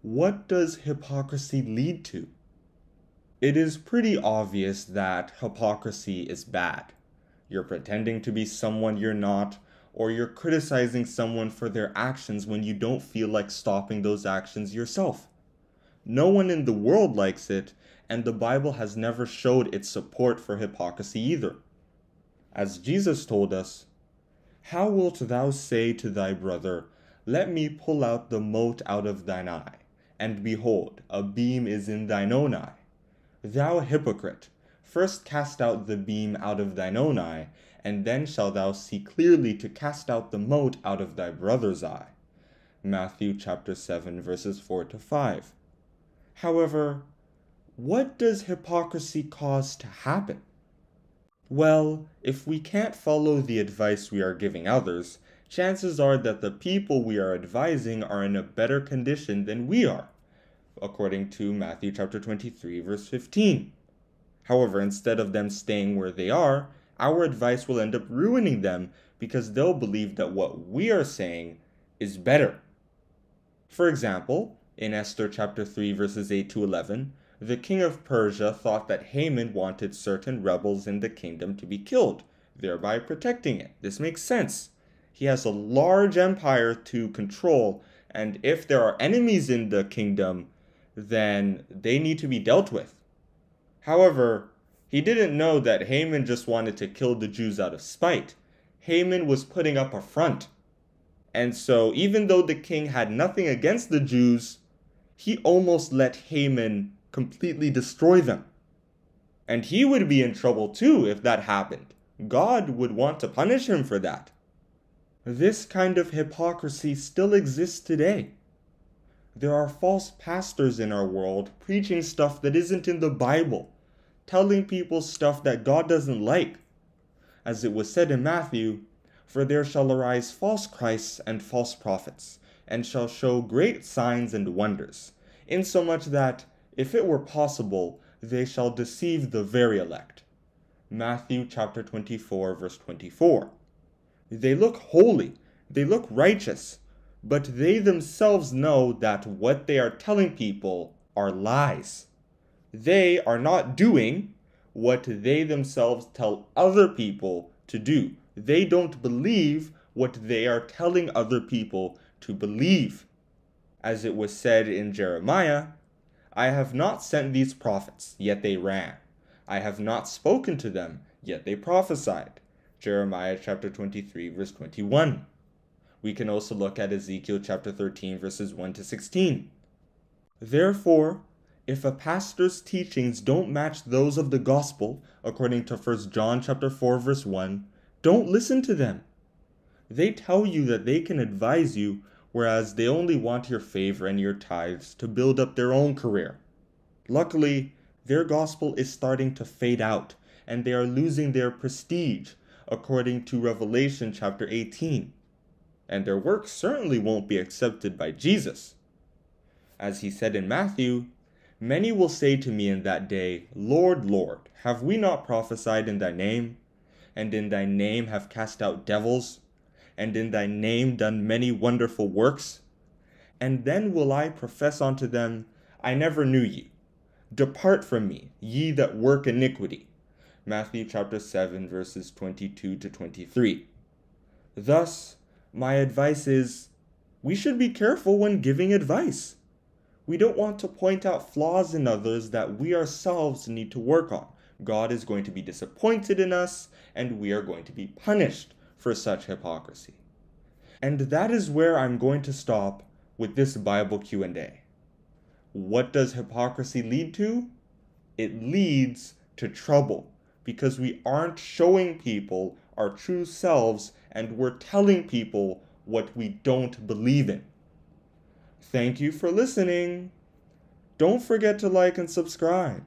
What does hypocrisy lead to? It is pretty obvious that hypocrisy is bad. You're pretending to be someone you're not, or you're criticizing someone for their actions when you don't feel like stopping those actions yourself. No one in the world likes it, and the Bible has never showed its support for hypocrisy either. As Jesus told us, "How wilt thou say to thy brother, Let me pull out the mote out of thine eye, and behold, a beam is in thine own eye? Thou hypocrite, first cast out the beam out of thine own eye, and then shalt thou see clearly to cast out the mote out of thy brother's eye." Matthew chapter 7, verses 4 to 5. However, what does hypocrisy cause to happen? Well, if we can't follow the advice we are giving others, chances are that the people we are advising are in a better condition than we are, according to Matthew chapter 23, verse 15. However, instead of them staying where they are, our advice will end up ruining them because they'll believe that what we are saying is better. For example, in Esther chapter 3, verses 8 to 11, the king of Persia thought that Haman wanted certain rebels in the kingdom to be killed, thereby protecting it. This makes sense. He has a large empire to control, and if there are enemies in the kingdom, then they need to be dealt with. However, he didn't know that Haman just wanted to kill the Jews out of spite. Haman was putting up a front. And so, even though the king had nothing against the Jews, he almost let Haman completely destroy them. And he would be in trouble too if that happened. God would want to punish him for that. This kind of hypocrisy still exists today. There are false pastors in our world preaching stuff that isn't in the Bible, telling people stuff that God doesn't like. As it was said in Matthew, "For there shall arise false Christs and false prophets, and shall show great signs and wonders, insomuch that, if it were possible, they shall deceive the very elect." Matthew chapter 24, verse 24. They look holy, they look righteous, but they themselves know that what they are telling people are lies. They are not doing what they themselves tell other people to do. They don't believe what they are telling other people to believe. As it was said in Jeremiah, "I have not sent these prophets, yet they ran. I have not spoken to them, yet they prophesied." Jeremiah chapter 23, verse 21. We can also look at Ezekiel chapter 13, verses 1 to 16. Therefore, if a pastor's teachings don't match those of the gospel, according to 1 John chapter 4, verse 1, don't listen to them. They tell you that they can advise you, whereas they only want your favor and your tithes to build up their own career. Luckily, their gospel is starting to fade out, and they are losing their prestige, according to Revelation chapter 18. And their work certainly won't be accepted by Jesus. As he said in Matthew, "Many will say to me in that day, Lord, Lord, have we not prophesied in thy name? And in thy name have cast out devils? And in thy name done many wonderful works? And then will I profess unto them, I never knew ye. Depart from me, ye that work iniquity." Matthew chapter 7, verses 22 to 23. Thus, my advice is, we should be careful when giving advice. We don't want to point out flaws in others that we ourselves need to work on. God is going to be disappointed in us, and we are going to be punished for such hypocrisy. And that is where I'm going to stop with this Bible Q&A. What does hypocrisy lead to? It leads to trouble, because we aren't showing people our true selves, and we're telling people what we don't believe in. Thank you for listening. Don't forget to like and subscribe.